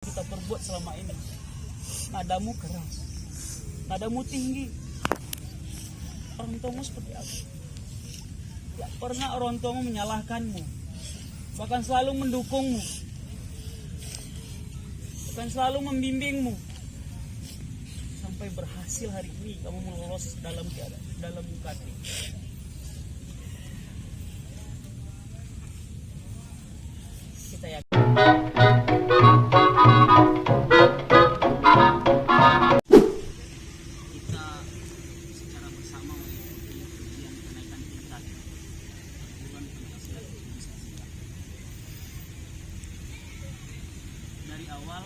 kita perbuat selama ini. Nadamu keras, nadamu tinggi. Orang tuamu seperti apa? Tidak pernah orang tuamu menyalahkanmu, bahkan selalu mendukungmu, bahkan selalu membimbingmu, sampai berhasil hari ini kamu lolos dalam UKT. Kita yakin. Kita secara bersama mengikuti ujian kenaikan tingkat perguruan penghasilan Indonesia. Dari awal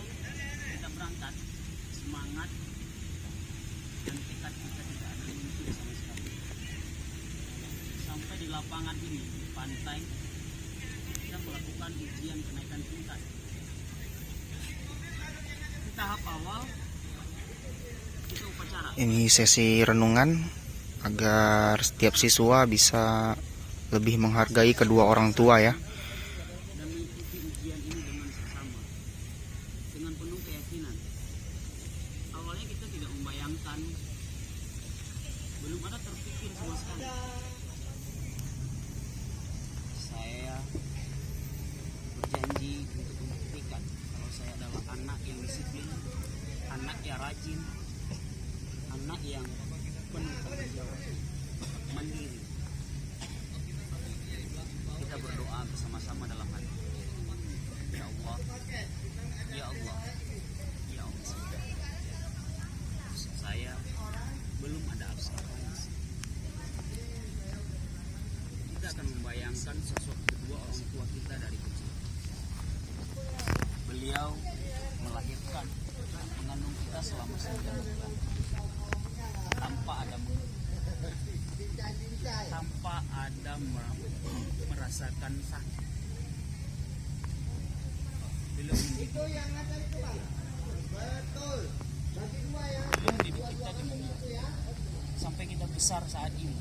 kita berangkat semangat dan tekad kita tidak ada luntur sama sekali. Sampai di lapangan ini, di pantai, kita melakukan ujian kenaikan tingkat. Di tahap awal kita upacara. Ini sesi renungan agar setiap siswa bisa lebih menghargai kedua orang tua ya. Dan mengikuti ujian ini dengan seksama, dengan penuh keyakinan. Awalnya kita tidak membayangkan, belum ada terpikir sama sekali. Saya berjanji untuk membuktikan kalau saya adalah anak yang disiplin, anak yang rajin, anak yang penuh tanggung jawab, mandiri. Kita berdoa bersama-sama dalam hati. Ya Allah, ya Allah, ya Allah. Saya belum ada apa-apa. Kita akan membayangkan sosok kedua orang tua kita dari kecil. Beliau melahirkan, mengandung kita selama 9 bulan tanpa ada merasakan sakit. Beliau mendidik kita dengan sampai kita besar saat ini,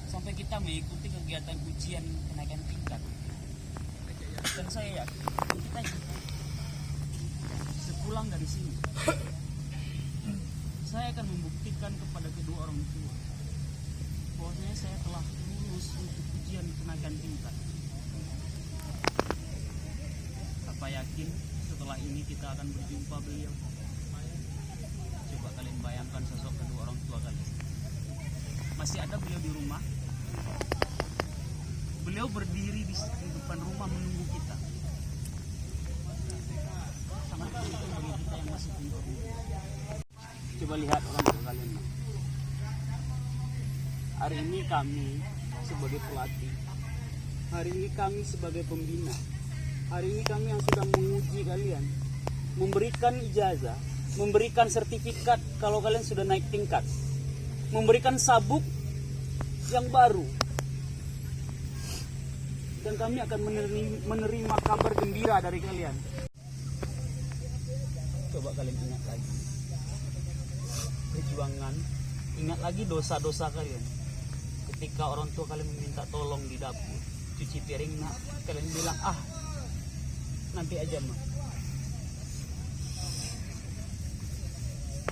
sampai kita mengikuti kegiatan ujian kenaikan tingkat. Dan saya yakin kita sepulang dari sini, saya akan membuktikan kepada kedua orang tua bahwasanya saya telah lulus untuk ujian kenaikan tingkat. Apa yakin setelah ini kita akan berjumpa beliau? Coba kalian bayangkan sosok kedua orang tua kalian. Masih ada beliau di rumah. Beliau berdiri di depan rumah menunggu kita. Sangat penting bagi kita yang masih tinggal. Coba lihat orang tua kalian. Hari ini kami sebagai pelatih, hari ini kami sebagai pembina, hari ini kami yang sudah menguji kalian, memberikan ijazah, memberikan sertifikat kalau kalian sudah naik tingkat, memberikan sabuk yang baru, dan kami akan menerima kabar gembira dari kalian. Coba kalian ingat lagi perjuangan, ingat lagi dosa-dosa kalian. Ketika orang tua kalian meminta tolong di dapur, cuci piring, nak, kalian bilang, nanti aja mah.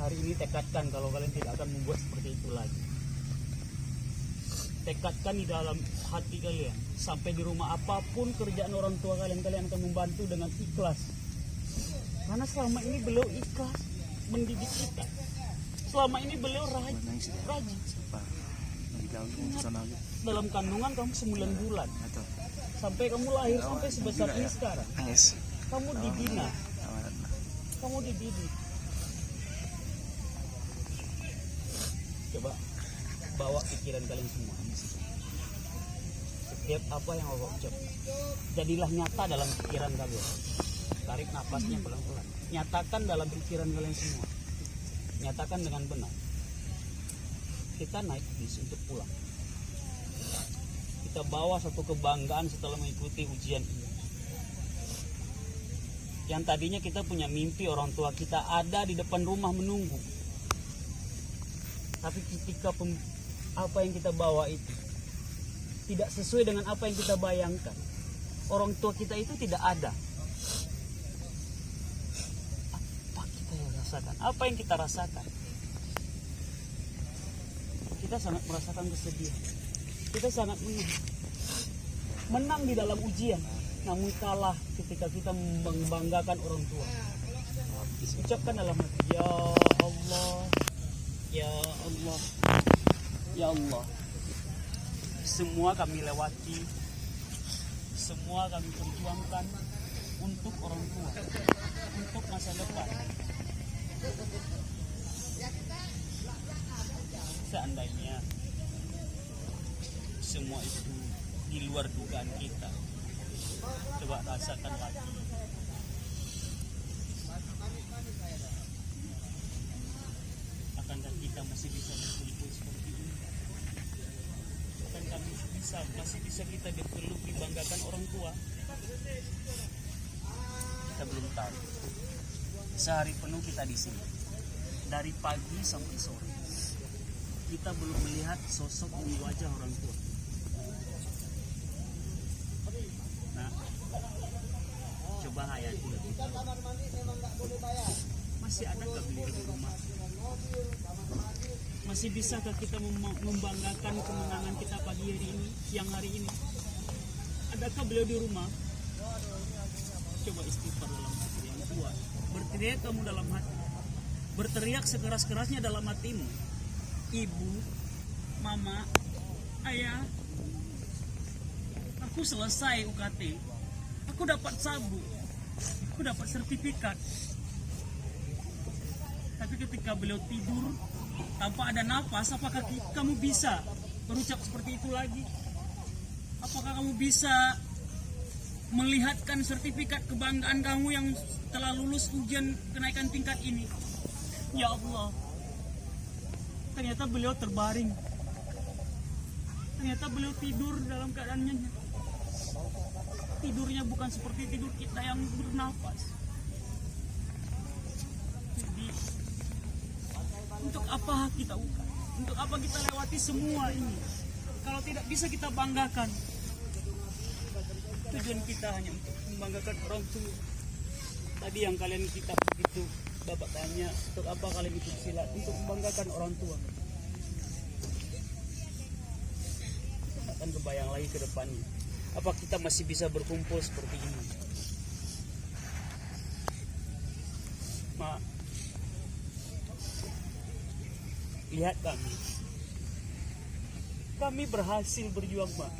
Hari ini tekadkan kalau kalian tidak akan membuat seperti itu lagi. Tekadkan di dalam hati kalian, sampai di rumah apapun kerjaan orang tua kalian, kalian akan membantu dengan ikhlas. Karena selama ini beliau ikhlas mendidik kita. Selama ini beliau rajin. Dalam kandungan kamu 9 bulan, sampai kamu lahir sampai sebesar ini sekarang, kamu dibina, kamu dididik. Coba bawa pikiran kalian semua. Setiap apa yang Allah ucap, jadilah nyata dalam pikiran kalian. Tarik napasnya pelan-pelan. Nyatakan dalam pikiran kalian semua. Nyatakan dengan benar. Kita naik bis untuk pulang. Kita bawa satu kebanggaan setelah mengikuti ujian ini. Yang tadinya kita punya mimpi orang tua kita ada di depan rumah menunggu. Tapi ketika apa yang kita bawa itu tidak sesuai dengan apa yang kita bayangkan, orang tua kita itu tidak ada. rasakan? Apa yang kita rasakan? Kita sangat merasakan kesedihan. Kita sangat menang di dalam ujian, namun kalah ketika kita membanggakan orang tua. Ucapkan dalam hati, ya Allah, ya Allah, ya Allah. Semua kami lewati, semua kami perjuangkan untuk orang tua, untuk masa depan. Seandainya semua itu di luar dugaan kita, coba rasakan lagi. Akankah kita masih bisa berkumpul seperti ini? Akankah masih bisa kita dipeluk, dibanggakan orang tua? Kita belum tahu. Sehari penuh kita di sini, dari pagi sampai sore. Kita belum melihat sosok di wajah orang tua. Nah, coba hayati. Masih adakah beliau di rumah? Masih bisakah kita membanggakan kemenangan kita pagi hari ini, siang hari ini? Adakah beliau di rumah? Coba istighfar dalam hati yang kuat. Berteriak kamu dalam hati. Berteriak sekeras-kerasnya dalam hatimu. Ibu, mama, ayah, aku selesai UKT, aku dapat sabu, aku dapat sertifikat. Tapi ketika beliau tidur tanpa ada nafas, apakah kamu bisa berucap seperti itu lagi? Apakah kamu bisa melihatkan sertifikat kebanggaan kamu yang telah lulus ujian kenaikan tingkat ini? Ya Allah, ternyata beliau terbaring. Ternyata beliau tidur dalam keadaannya. Tidurnya bukan seperti tidur kita yang bernafas. Jadi, untuk apa kita ukat? Untuk apa kita lewati semua ini? Kalau tidak bisa kita banggakan. Tujuan kita hanya untuk membanggakan orang tua. Tadi yang kalian kita begitu, Bapak tanya, untuk apa kalian ikut silat? Untuk membanggakan orang tua. Akan kebayang lagi ke depannya. Apa kita masih bisa berkumpul seperti ini? Lihat kami. Kami berhasil berjuang, Mak.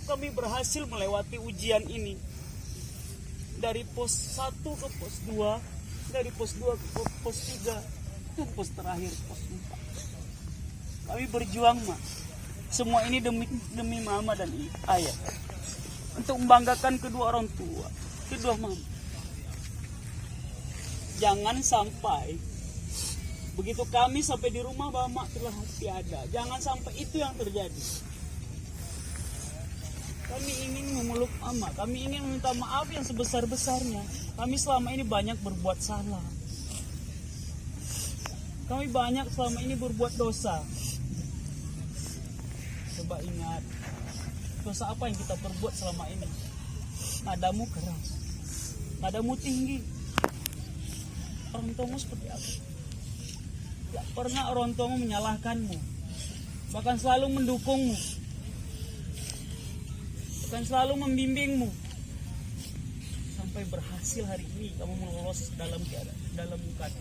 Kami berhasil melewati ujian ini. Dari pos 1 ke pos 2, dari pos 2 ke pos 3, itu pos terakhir, pos 4. Kami berjuang, Mak. Semua ini demi mama dan ayah. Untuk membanggakan kedua orang tua, kedua mama. Jangan sampai begitu kami sampai di rumah mama telah tiada. Jangan sampai itu yang terjadi. Kami ingin memeluk mama, kami ingin meminta maaf yang sebesar-besarnya. Kami selama ini banyak berbuat salah. Kami banyak selama ini berbuat dosa. Coba ingat, dosa apa yang kita perbuat selama ini? Nadamu keras, nadamu tinggi. Orang tuamu seperti apa? Tidak pernah orang tuamu menyalahkanmu, bahkan selalu mendukungmu, bahkan selalu membimbingmu. Sampai berhasil hari ini kamu lolos dalam UKT.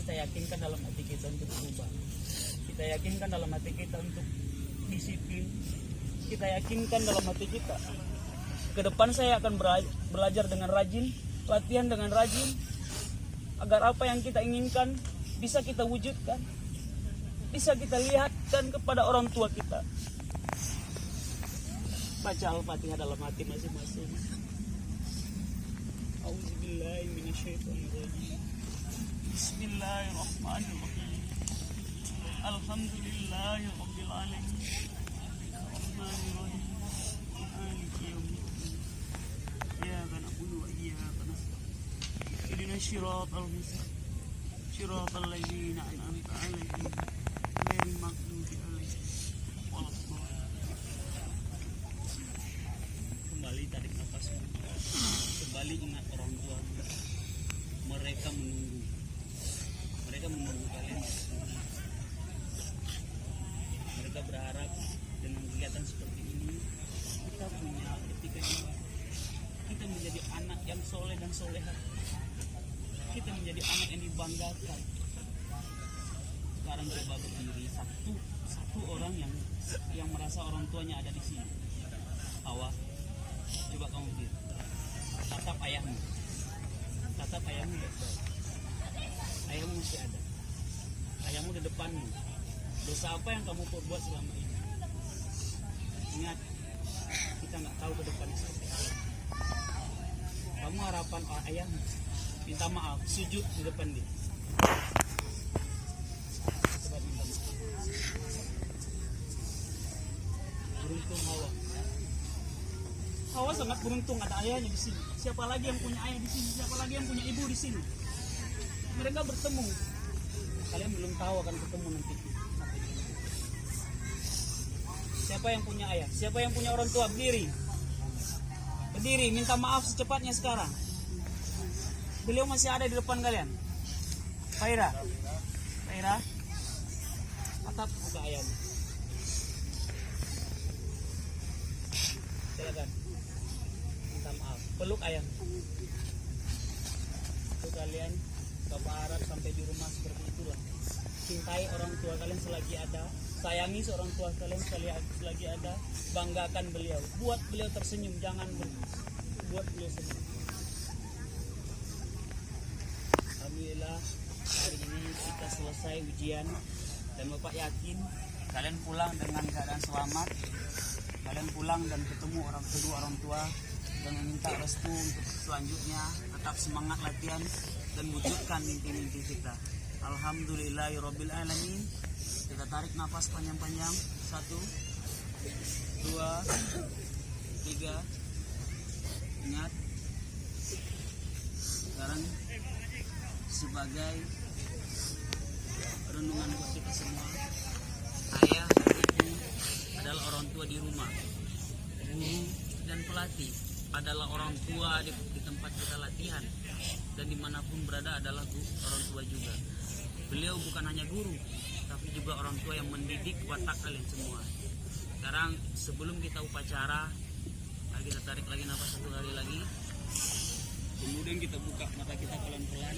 Kita yakinkan dalam hati kita untuk berubah. Kita yakinkan dalam hati kita untuk disiplin. Kita yakinkan dalam hati kita, ke depan saya akan belajar dengan rajin, latihan dengan rajin, agar apa yang kita inginkan bisa kita wujudkan, bisa kita lihatkan kepada orang tua kita. Baca Al-Fatihah dalam hati masing-masing. Auzubillahi minasyaitonirrajim. Bismillahirrahmanirrahim. Alhamdulillahi rabbil alamin. Arrahmanirrahim. Maliki yaumiddin. Iyyaka na'budu wa iyyaka nasta'in. Ihdinas siratal mustaqim. Siratal ladzina an'amta 'alaihim ghairil maghdubi 'alaihim waladdallin. tarik nafasmu. Kembali ingat orang tua. Mereka menunggu. Mereka menunggu kalian. Mereka berharap dengan kegiatan seperti ini kita punya etika jiwa. Kita menjadi anak yang soleh dan soleha. Kita menjadi anak yang dibanggakan. Sekarang coba berdiri satu orang yang merasa orang tuanya ada di sini. Hawa, coba kamu berdiri. Tatap ayahmu. Tatap ayahmu baik-baik. Ayahmu masih ada. Ayahmu di depanmu. Dosa apa yang kamu perbuat selama ini? Ingat, kita nggak tahu ke depannya seperti apa. Kamu harapan ayahmu. Minta maaf, sujud di depan dia. Coba minta maaf. Beruntung Hawa. Hawa sangat beruntung ada ayahnya di sini. Siapa lagi yang punya ayah di sini? Siapa lagi yang punya ibu di sini? Mereka bertemu. Kalian belum tahu akan ketemu nanti. Siapa yang punya ayah? Siapa yang punya orang tua? Berdiri. Berdiri, minta maaf secepatnya sekarang. Beliau masih ada di depan kalian. Faira. Faira. Tatap muka ayahmu. Silakan. Minta maaf. Peluk ayam. Itu kalian Bapak harap sampai di rumah seperti itulah. Cintai orang tua kalian selagi ada. Sayangi seorang tua kalian selagi ada. Banggakan beliau. Buat beliau tersenyum. Jangan buat beliau senyum. Alhamdulillah hari ini kita selesai ujian. Dan Bapak yakin kalian pulang dengan keadaan selamat. Kalian pulang dan ketemu kedua orang tua. Dan meminta restu untuk selanjutnya. Tetap semangat latihan. Dan wujudkan mimpi-mimpi kita. Alhamdulillahirabbil alamin. Kita tarik nafas panjang-panjang. 1, 2, 3. Ingat. Sekarang sebagai renungan buat kita semua. Ayah dan ibu adalah orang tua di rumah. Guru dan pelatih adalah orang tua di tempat kita latihan. Dan dimanapun berada adalah orang tua juga. Beliau bukan hanya guru, tapi juga orang tua yang mendidik watak kalian semua. Sekarang sebelum kita upacara, mari kita tarik lagi nafas 1 kali lagi. Kemudian kita buka mata kita pelan-pelan.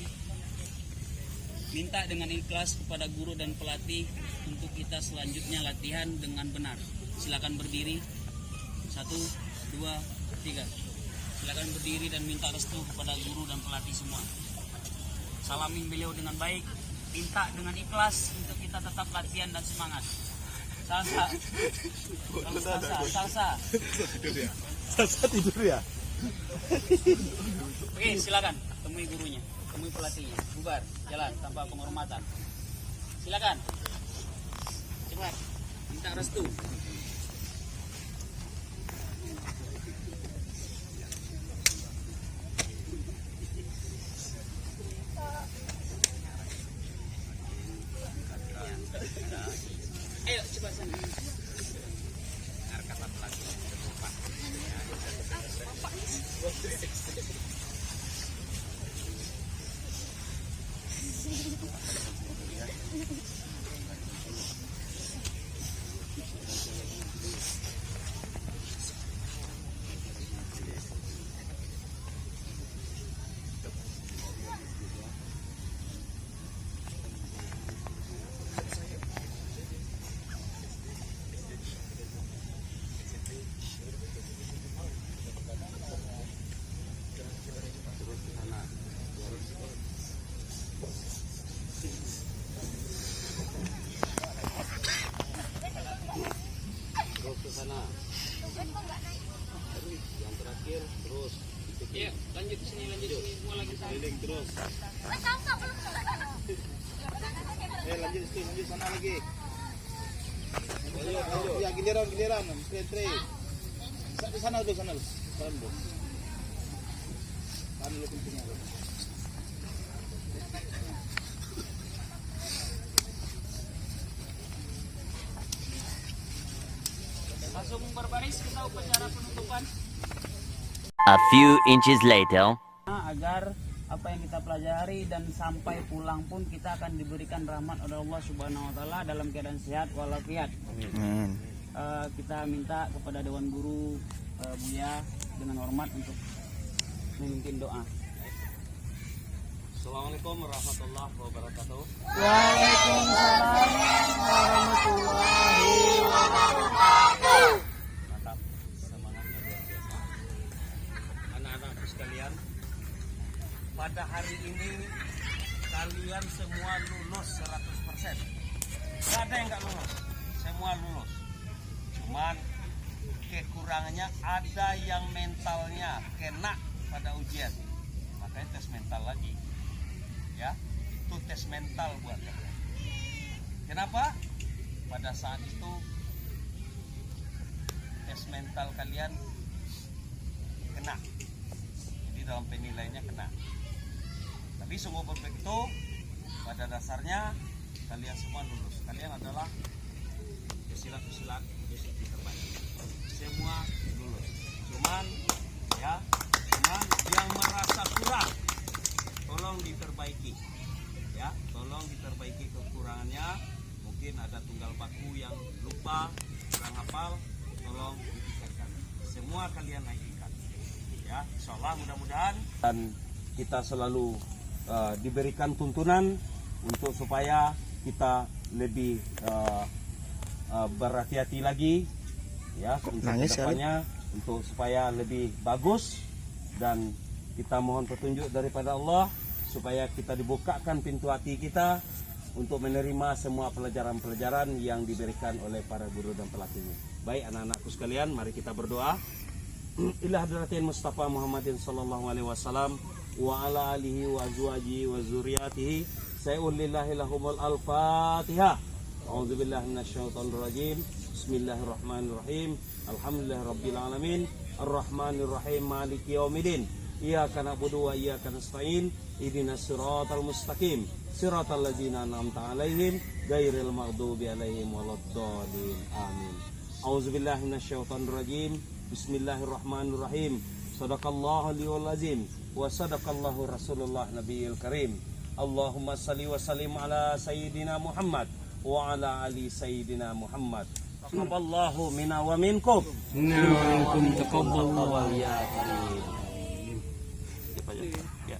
Minta dengan ikhlas kepada guru dan pelatih untuk kita selanjutnya latihan dengan benar. Silakan berdiri. 1, 2, 3. Silakan berdiri dan minta restu kepada guru dan pelatih semua. Salamin beliau dengan baik. Minta dengan ikhlas untuk kita tetap latihan dan semangat. Salsa. Salsa. Salsa tidur ya? Oke, silakan temui gurunya, temui pelatihnya. Bubar, jalan tanpa penghormatan. Silakan. Cepat. Minta restu. Ayo cepat sana. Yang terakhir terus. Iya, lanjut sini semua lagi keliling terus. Lanjut sana lagi. Ayo. Ya giliran. Straight. Sana dulu. Sana dulu. Kan lu pentingnya. Langsung berbaris kita upacara penutupan. A few inches later. Agar apa yang kita pelajari dan sampai pulang pun kita akan diberikan rahmat oleh Allah Subhanahu wa taala dalam keadaan sehat walafiat. Amin. Kita minta kepada Dewan Guru Buya dengan hormat untuk memimpin doa. Assalamualaikum warahmatullahi wabarakatuh. Waalaikumsalam warahmatullahi wabarakatuh. Mantap, semangatnya luar biasa. Anak-anakku sekalian, pada hari ini kalian semua lulus 100%. Gak ada yang gak lulus, semua lulus. Cuman kekurangannya ada yang mentalnya kena pada ujian, makanya tes mental lagi. Ya, itu tes mental buat kalian. Kenapa? Pada saat itu tes mental kalian kena, jadi dalam penilaiannya kena. Tapi sungguh begitu, pada dasarnya kalian semua lulus. Kalian adalah pesilat-pesilat besi terbaik. Semua lulus. Cuman yang merasa kurang, tolong diperbaiki. Ya, tolong diperbaiki kekurangannya. Mungkin ada tunggal baku yang lupa, kurang hafal, tolong ditingkatkan. Semua kalian naikkan. Ya, insyaallah mudah-mudahan dan kita selalu diberikan tuntunan untuk supaya kita lebih berhati-hati lagi, ya, untuk kedepannya, untuk supaya lebih bagus, dan kita mohon petunjuk daripada Allah supaya kita dibukakan pintu hati kita untuk menerima semua pelajaran-pelajaran yang diberikan oleh para guru dan pelatihnya. Baik anak-anakku sekalian, mari kita berdoa. Ila hadratin Mustafa Muhammadin sallallahu alaihi wasallam wa ala alihi wa azwajihi wa zurriyatihi sayulillahi lahumul al-fatihah. A'udzubillahi minasyaitonir rajim. Bismillahirrahmanirrahim. Alhamdulillahirabbil alamin. Arrahmanir rahim. Maliki yaumiddin. Iyyaka na'budu wa iyyaka nasta'in. Ihdinas siratal mustaqim. Siratal ladzina an'amta 'alaihim ghairil maghdubi 'alaihim waladdallin. Amin. A'udzubillahi minasyaitonir rajim. Bismillahirrahmanirrahim. Shadaqallahu aliyul azim wa sadaqallahu rasulullah nabiyil karim. Allahumma salli wa sallim ala sayyidina Muhammad wa ala ali sayyidina Muhammad. Taqabbalallahu minna wa minkum. Inna wa minkum taqabbalallahu ya karim. Ya.